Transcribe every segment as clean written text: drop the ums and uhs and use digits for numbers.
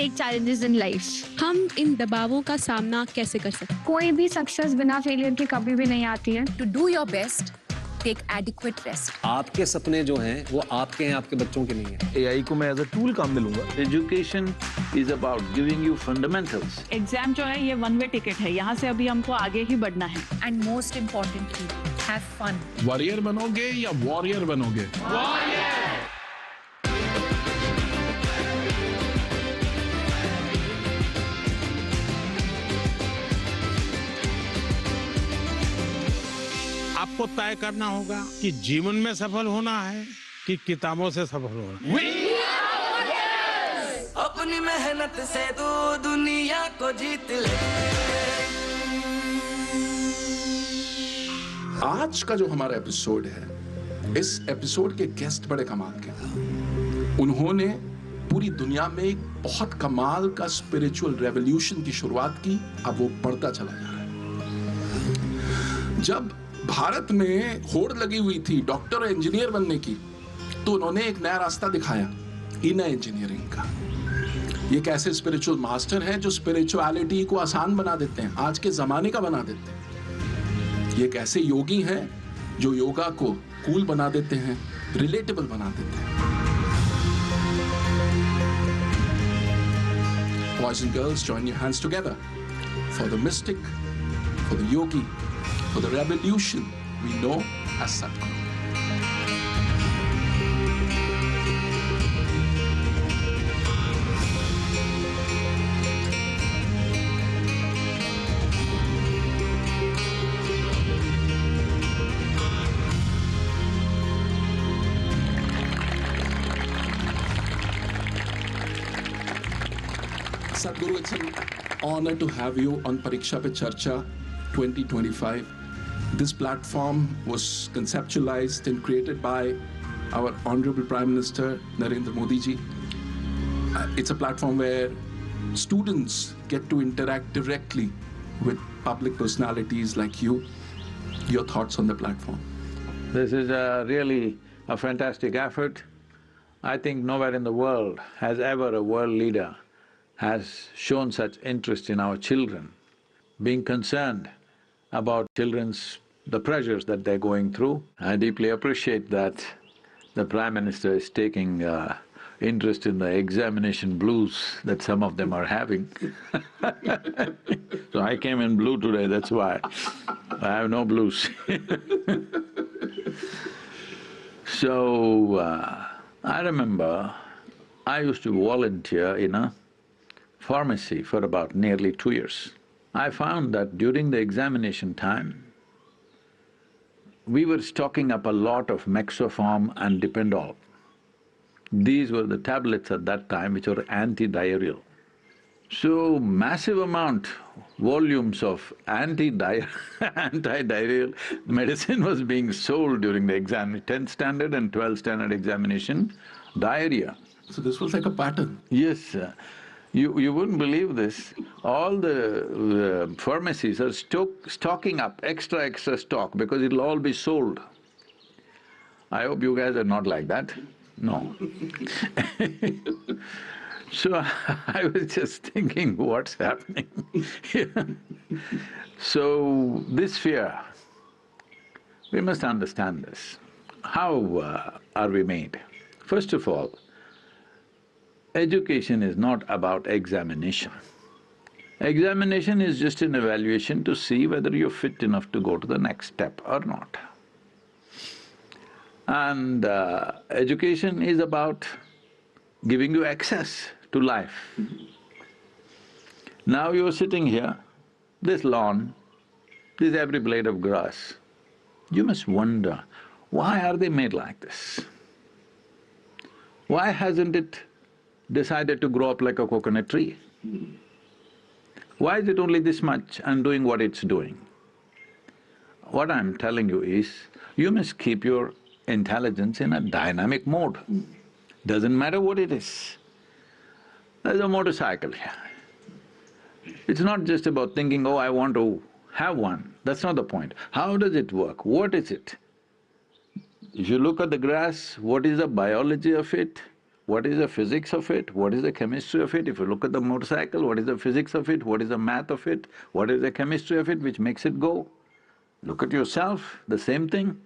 take challenges in life. हम इन दबावों का सामना कैसे कर सकते हैं? कोई भी सक्सेस बिना फेलियर के कभी भी नहीं आती है. To do your best, take adequate rest. आपके सपने जो हैं वो आपके हैं, आपके बच्चों के नहीं हैं. AI को मैं एज अ टूल काम में लूंगा. Education is about giving you fundamentals. Exam जो है ये वन वे टिकट है, यहाँ से अभी हमको आगे ही बढ़ना है. And most importantly, have fun. Warrior बनोगे या वॉरियर बनोगे? आपको तय करना होगा कि जीवन में सफल होना है कि किताबों से सफल होना है. अपनी मेहनत से तू दुनिया को जीत ले. आज का जो हमारा एपिसोड है, इस एपिसोड के गेस्ट बड़े कमाल के हैं. उन्होंने पूरी दुनिया में एक बहुत कमाल का स्पिरिचुअल रेवोल्यूशन की शुरुआत की. अब वो बढ़ता चला जा रहा है. जब भारत में होड़ लगी हुई थी डॉक्टर और इंजीनियर बनने की, तो उन्होंने एक नया रास्ता दिखाया, इनर इंजीनियरिंग का. ये कैसे स्पिरिचुअल मास्टर हैं जो स्पिरिचुअलिटी को आसान बना देते हैं, आज के जमाने का बना देते हैं. ये कैसे योगी हैं जो योगा को कूल बना देते हैं, रिलेटेबल बना देते हैं. Boys and girls, join your hands together for the mystic, for the yogi, for the revolution we know as Sadhguru. Sadhguru, it's an honor to have you on Pariksha pe Charcha 2025. This platform was conceptualized and created by our Honorable Prime Minister Narendra Modi ji. It's a platform where students get to interact directly with public personalities like you. Your thoughts on the platform? This is really a fantastic effort. I think nowhere in the world has ever a world leader has shown such interest in our children, being concerned about the pressures that they're going through. I deeply appreciate that the Prime Minister is taking interest in the examination blues that some of them are having. So I came in blue today, that's why. I have no blues. So, I remember I used to volunteer in a pharmacy for about nearly 2 years. I found that during the examination time, we were stocking up a lot of Mexoform and Dipendol. These were the tablets at that time which were anti-diarrheal. So, massive amount, volumes of anti-diarrheal medicine was being sold during the 10th standard and 12th standard examination, diarrhea. So this was like a pattern? Yes. You wouldn't believe this, all the pharmacies are stocking up extra stock because it'll all be sold. I hope you guys are not like that, no. So I was just thinking, what's happening? So this fear, we must understand this. How are we made? First of all, education is not about examination. Examination is just an evaluation to see whether you're fit enough to go to the next step or not. And education is about giving you access to life. Now you're sitting here, this lawn, this every blade of grass, you must wonder, why are they made like this? Why hasn't it decided to grow up like a coconut tree? Why is it only this much and doing what it's doing? What I'm telling you is, you must keep your intelligence in a dynamic mode. Doesn't matter what it is. There's a motorcycle here. It's not just about thinking, oh, I want to have one. That's not the point. How does it work? What is it? If you look at the grass, what is the biology of it? what is the physics of it, what is the chemistry of it. If you look at the motorcycle, what is the physics of it, what is the math of it, what is the chemistry of it which makes it go. Look at yourself, the same thing.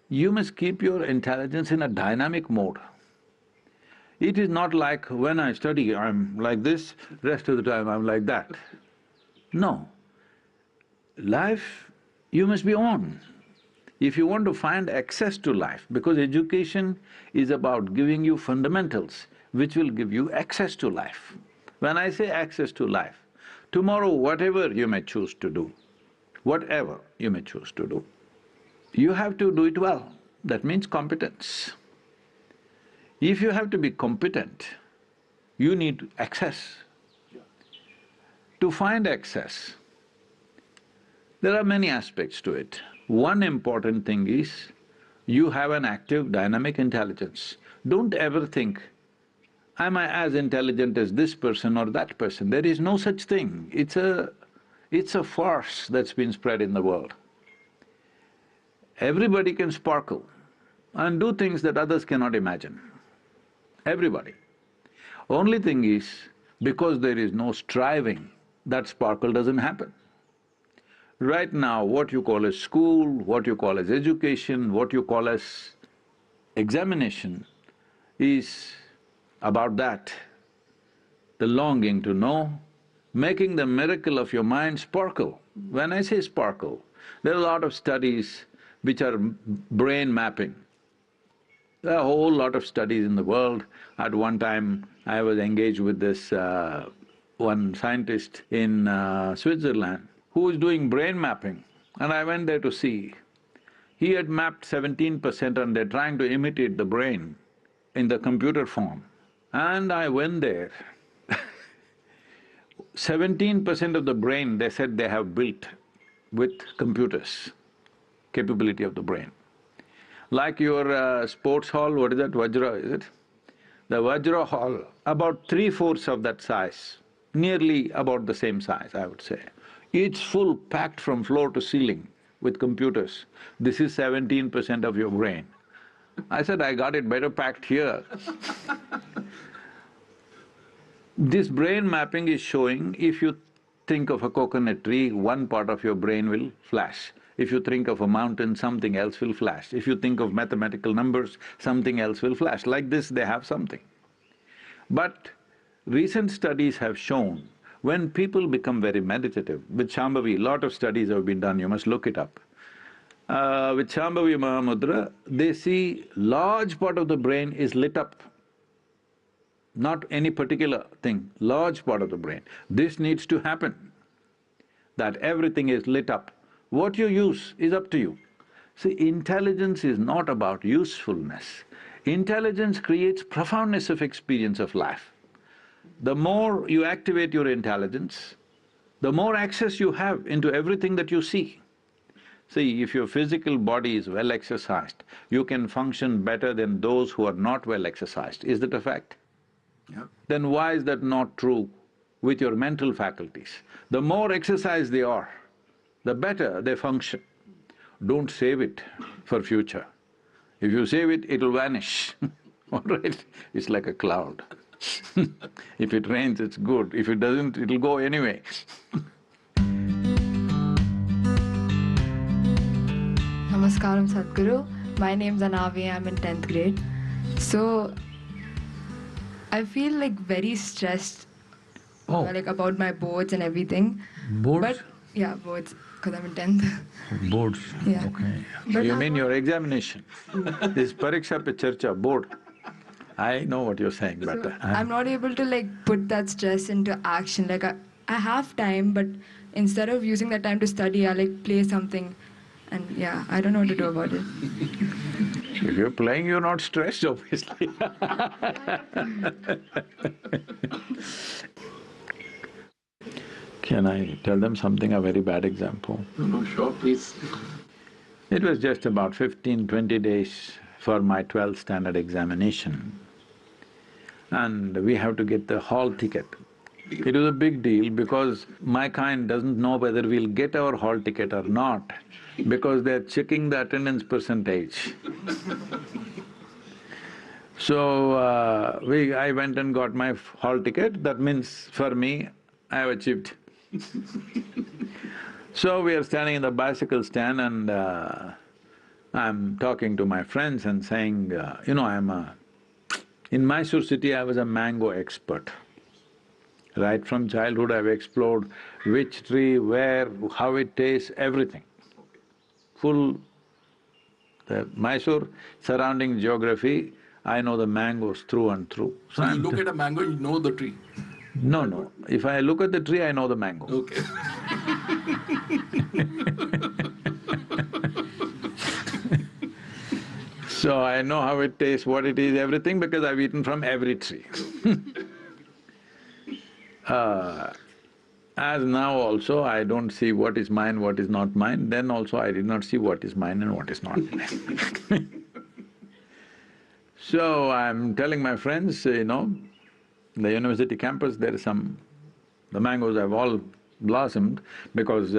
You must keep your intelligence in a dynamic mode. It is not like when I study, I'm like this, rest of the time I'm like that. No. Life, you must be on. If you want to find access to life, because education is about giving you fundamentals which will give you access to life. When I say access to life, tomorrow whatever you may choose to do, whatever you may choose to do, you have to do it well. That means competence. If you have to be competent, you need access. To find access, there are many aspects to it. One important thing is, you have an active, dynamic intelligence. Don't ever think, am I as intelligent as this person or that person? There is no such thing. It's a farce that's been spread in the world. Everybody can sparkle and do things that others cannot imagine. Everybody. Only thing is, because there is no striving, that sparkle doesn't happen. Right now, what you call as school, what you call as education, what you call as examination is about that. The longing to know, making the miracle of your mind sparkle. When I say sparkle, there are a lot of studies which are brain mapping. There are a whole lot of studies in the world. At one time, I was engaged with this one scientist in Switzerland who is doing brain mapping, and I went there to see. He had mapped 17% and they're trying to imitate the brain in the computer form. And I went there 17% of the brain, they said they have built with computers, capability of the brain. Like your sports hall, what is that, Vajra, is it? The Vajra hall, about 3/4 of that size, nearly about the same size, I would say. It's full, packed from floor to ceiling with computers. This is 17% of your brain. I said, I got it better packed here. This brain mapping is showing, if you think of a coconut tree, one part of your brain will flash. If you think of a mountain, something else will flash. If you think of mathematical numbers, something else will flash. Like this, they have something. But recent studies have shown, when people become very meditative, with Shambhavi, lot of studies have been done, you must look it up. With Shambhavi Mahamudra, they see large part of the brain is lit up. Not any particular thing, large part of the brain. This needs to happen, that everything is lit up. What you use is up to you. See, intelligence is not about usefulness. Intelligence creates profoundness of experience of life. The more you activate your intelligence, the more access you have into everything that you see. See, if your physical body is well exercised, you can function better than those who are not well exercised. Is that a fact? Yeah. Then why is that not true with your mental faculties? The more exercised they are, the better they function. Don't save it for future. If you save it, it'll vanish, all right? It's like a cloud. If it rains, it's good. If it doesn't, it'll go anyway. Namaskaram Sadhguru. My name's Anavi, I'm in 10th grade. So, I feel like very stressed like about my boards and everything. Boards? But, yeah, boards, because I'm in 10th. Boards, Yeah. okay. But You mean your examination? This Pariksha pe Charcha, board. I know what you're saying, but… So, I'm not able to like put that stress into action. Like I have time, but instead of using that time to study, I like play something. And yeah, I don't know what to do about it. If you're playing, you're not stressed, obviously. Can I tell them something, a very bad example? No, sure, please. It was just about 15-20 days for my 12th standard examination. And we have to get the hall ticket. It was a big deal because my kind doesn't know whether we'll get our hall ticket or not, because they're checking the attendance percentage. So, I went and got my hall ticket. That means for me, I have achieved. So we are standing in the bicycle stand and I'm talking to my friends and saying, in Mysore city I was a mango expert. Right from childhood I've explored which tree, where, how it tastes, everything. Full… the Mysore surrounding geography, I know the mangoes through and through. So you look at a mango, you know the tree? No, no. If I look at the tree, I know the mango. Okay. So I know how it tastes, what it is, everything, because I've eaten from every tree. As now also, I don't see what is mine, what is not mine, then also I did not see what is mine and what is not mine. So I'm telling my friends, the university campus, there is the mangoes have all blossomed because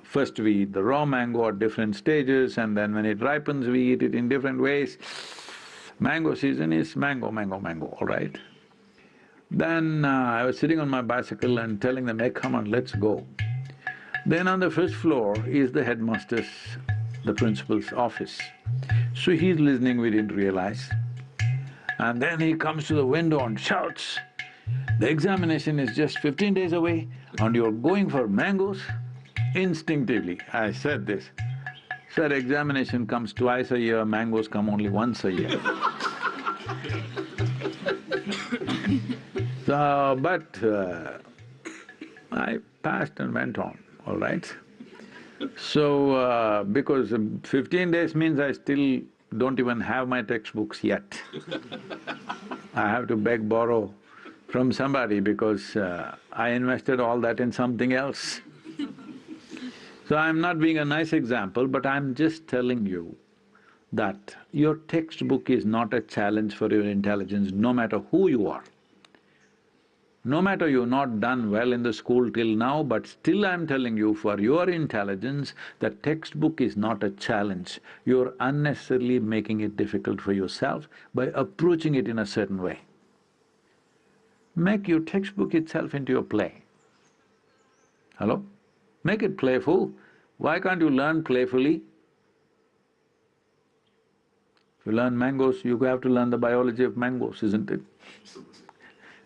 first we eat the raw mango at different stages and then when it ripens, we eat it in different ways. Mango season is mango, mango, mango, all right? Then I was sitting on my bicycle and telling them, hey, come on, let's go. Then on the first floor is the headmaster's, the principal's office. So he's listening, we didn't realize. And then he comes to the window and shouts, the examination is just 15 days away and you're going for mangoes? Instinctively, I said this, sir, examination comes twice a year, mangoes come only once a year. So, but I passed and went on, all right? So, because 15 days means I still don't even have my textbooks yet. I have to beg, borrow from somebody because I invested all that in something else. So I'm not being a nice example, but I'm just telling you that your textbook is not a challenge for your intelligence, no matter who you are. No matter you've not done well in the school till now, but still I'm telling you, for your intelligence, the textbook is not a challenge. You're unnecessarily making it difficult for yourself by approaching it in a certain way. Make your textbook itself into a play. Hello? Make it playful. Why can't you learn playfully? If you learn mangoes, you have to learn the biology of mangoes, isn't it?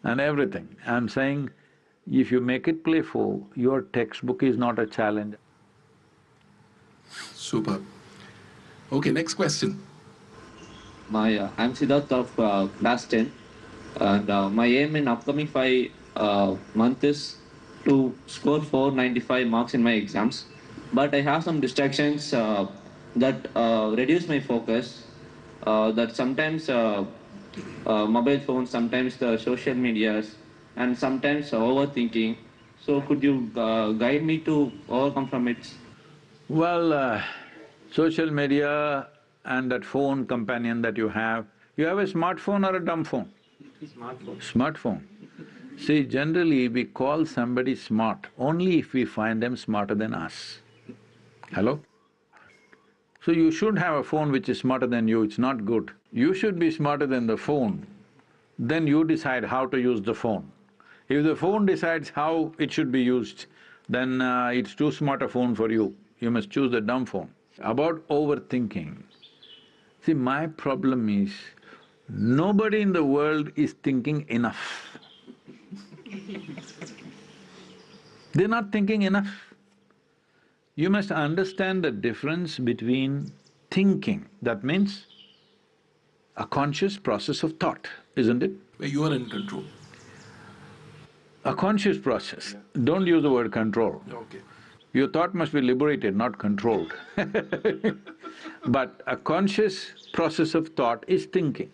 And everything. I'm saying, if you make it playful, your textbook is not a challenge. Super. Okay, next question. I'm Siddharth of class 10 and my aim in upcoming 5 months is to score 495 marks in my exams. But I have some distractions that reduce my focus, that sometimes mobile phones, sometimes the social medias, and sometimes overthinking. So could you guide me to overcome from it? Well, social media and that phone companion that you have a smartphone or a dumb phone? Smartphone. Smartphone. See, generally we call somebody smart only if we find them smarter than us. Hello? So you should have a phone which is smarter than you, it's not good. You should be smarter than the phone, then you decide how to use the phone. If the phone decides how it should be used, then it's too smart a phone for you. You must choose the dumb phone. About overthinking, see, my problem is, nobody in the world is thinking enough. They're not thinking enough. You must understand the difference between thinking, that means a conscious process of thought, isn't it? Where you are in control. A conscious process, don't use the word control. Okay. Your thought must be liberated, not controlled. But a conscious process of thought is thinking.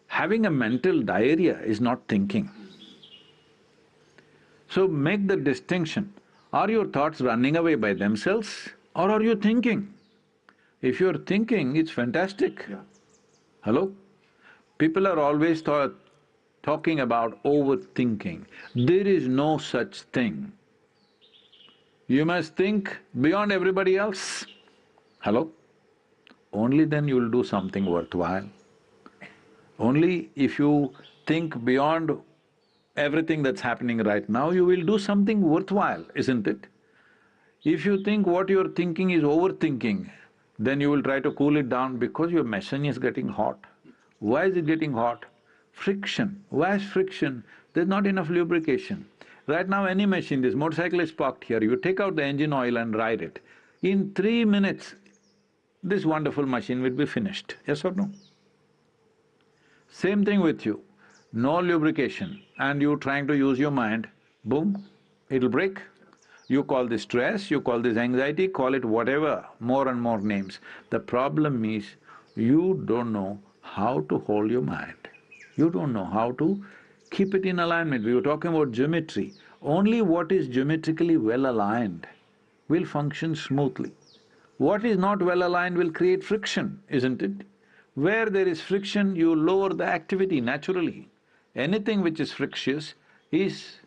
Having a mental diarrhea is not thinking. So make the distinction. Are your thoughts running away by themselves or are you thinking? If you're thinking, it's fantastic. Yeah. Hello? People are always talking about overthinking. There is no such thing. You must think beyond everybody else. Hello? Only then you'll do something worthwhile. Only if you think beyond everything that's happening right now, you will do something worthwhile, isn't it? If you think what you're thinking is overthinking, then you will try to cool it down because your machine is getting hot. Why is it getting hot? Friction. Why is friction? There's not enough lubrication. Right now any machine, this motorcycle is parked here, you take out the engine oil and ride it. In 3 minutes, this wonderful machine will be finished, yes or no? Same thing with you, no lubrication and you trying to use your mind, boom, it'll break. You call this stress, you call this anxiety, call it whatever, more and more names. The problem is, you don't know how to hold your mind. You don't know how to keep it in alignment. We were talking about geometry. Only what is geometrically well aligned will function smoothly. What is not well aligned will create friction, isn't it? Where there is friction, you lower the activity naturally. Anything which is frictious is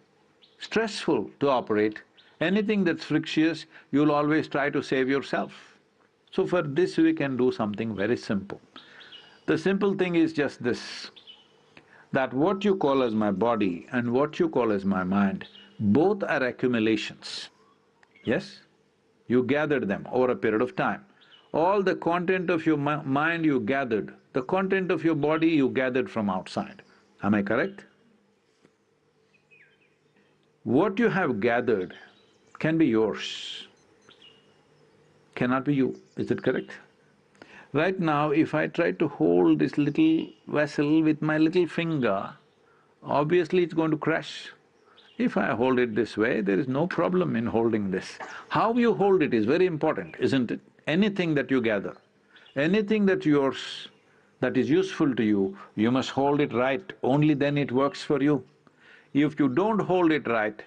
stressful to operate. Anything that's frictious, you'll always try to save yourself. So for this we can do something very simple. The simple thing is just this, that what you call as my body and what you call as my mind, both are accumulations. Yes? You gathered them over a period of time. All the content of your mind you gathered, the content of your body you gathered from outside. Am I correct? What you have gathered can be yours, cannot be you, is it correct? Right now, if I try to hold this little vessel with my little finger, obviously it's going to crash. If I hold it this way, there is no problem in holding this. How you hold it is very important, isn't it? Anything that you gather, anything that's yours, that is useful to you, you must hold it right, only then it works for you. If you don't hold it right,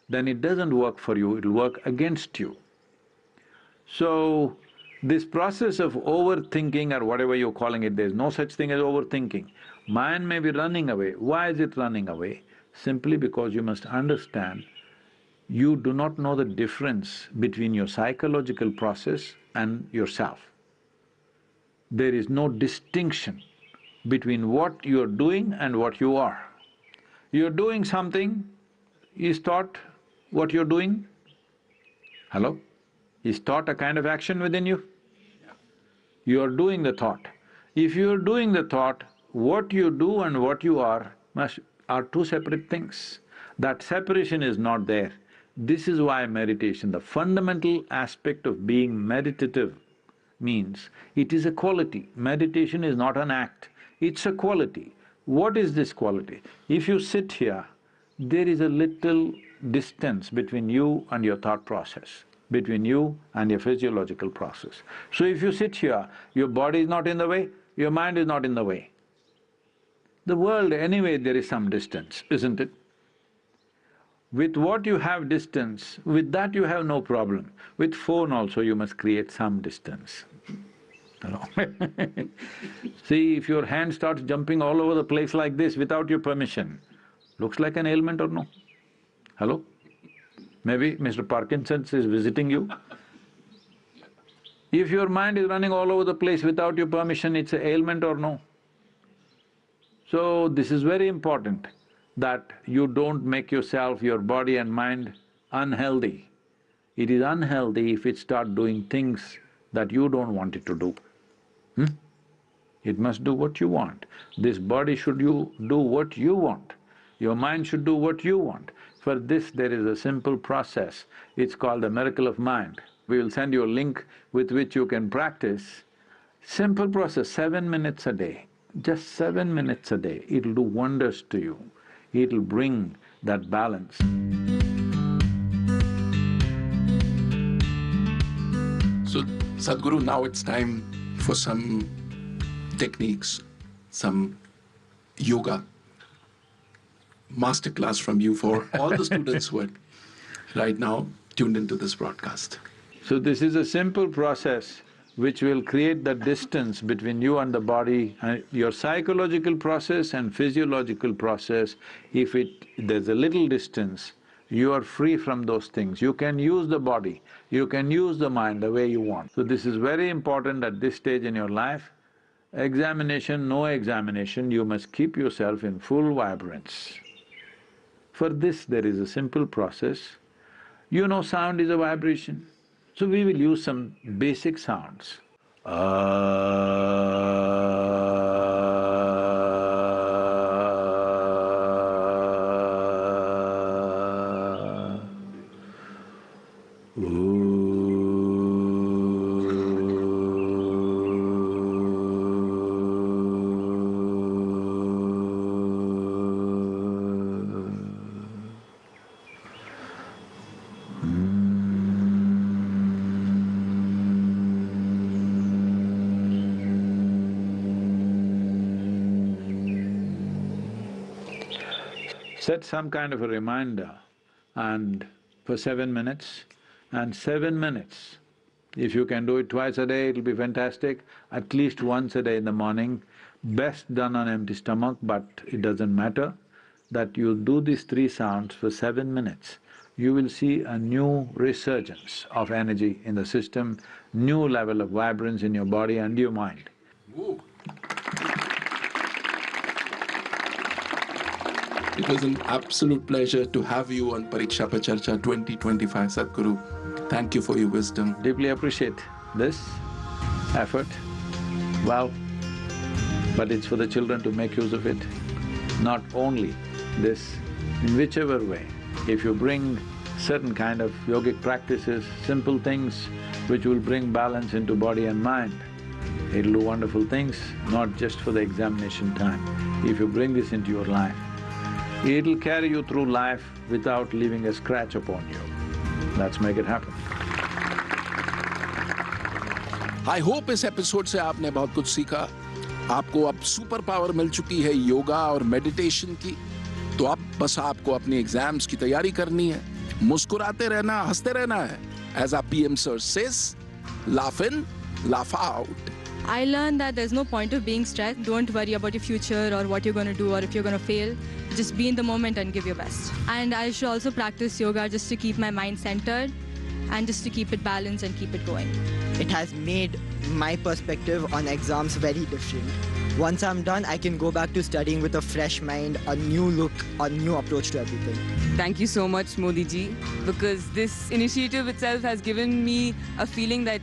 then it doesn't work for you, it'll work against you. So, this process of overthinking or whatever you're calling it, there's no such thing as overthinking. Mind may be running away. Why is it running away? Simply because you must understand, you do not know the difference between your psychological process and yourself. There is no distinction between what you're doing and what you are. You're doing something, is thought what you're doing? Hello? Is thought a kind of action within you? You're doing the thought. If you're doing the thought, what you do and what you are are two separate things. That separation is not there. This is why meditation, the fundamental aspect of being meditative means it is a quality. Meditation is not an act, it's a quality. What is this quality? If you sit here, there is a little distance between you and your thought process, between you and your physiological process. So if you sit here, your body is not in the way, your mind is not in the way. The world, anyway, there is some distance, isn't it? With what you have distance, with that you have no problem. With phone also you must create some distance. Hello? See, if your hand starts jumping all over the place like this without your permission, looks like an ailment or no? Hello? Maybe Mr. Parkinson's is visiting you. If your mind is running all over the place without your permission, it's an ailment or no? So, this is very important that you don't make yourself, your body and mind unhealthy. It is unhealthy if it starts doing things that you don't want it to do. It must do what you want. This body should do what you want. Your mind should do what you want. For this there is a simple process, it's called the miracle of mind. We will send you a link with which you can practice. Simple process, 7 minutes a day, just 7 minutes a day, it'll do wonders to you. It'll bring that balance. So, Sadhguru, now it's time for some techniques, some yoga masterclass from you for all the students who are right now tuned into this broadcast. So this is a simple process which will create the distance between you and the body, and your psychological process and physiological process. If there's a little distance, you are free from those things. You can use the body, you can use the mind the way you want. So this is very important at this stage in your life. Examination, no examination, you must keep yourself in full vibrance. For this, there is a simple process. You know sound is a vibration, so we will use some basic sounds. Set some kind of a reminder and for 7 minutes, and 7 minutes. If you can do it twice a day, it'll be fantastic, at least once a day in the morning. Best done on empty stomach, but it doesn't matter, that you'll do these 3 sounds for 7 minutes. You will see a new resurgence of energy in the system, new level of vibrance in your body and your mind. Whoa. It was an absolute pleasure to have you on Pariksha Pe Charcha 2025, Sadhguru. Thank you for your wisdom. Deeply appreciate this effort. Well, but it's for the children to make use of it. Not only this, in whichever way, if you bring certain kind of yogic practices, simple things which will bring balance into body and mind, it'll do wonderful things, not just for the examination time. If you bring this into your life, it'll carry you through life without leaving a scratch upon you. Let's make it happen. I hope इस episode से आपने बहुत कुछ सीखा। आपको अब super power मिल चुकी है योगा और मेडिटेशन की, तो अब बस आपको अपनी एग्जाम्स की तैयारी करनी है, मुस्कुराते रहना, हंसते रहना है। As our PM sir says, laugh in, laugh out. I learned that there's no point of being stressed. Don't worry about your future or what you're going to do or if you're going to fail. Just be in the moment and give your best. And I should also practice yoga just to keep my mind centered and just to keep it balanced and keep it going. It has made my perspective on exams very different. Once I'm done, I can go back to studying with a fresh mind, a new look, a new approach to everything. Thank you so much, Modi ji, because this initiative itself has given me a feeling that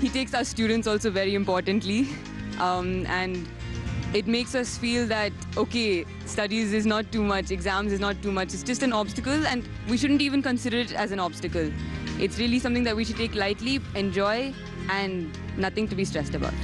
he takes our students also very importantly, and it makes us feel that, okay, studies is not too much, exams is not too much, it's just an obstacle and we shouldn't even consider it as an obstacle. It's really something that we should take lightly, enjoy, and nothing to be stressed about.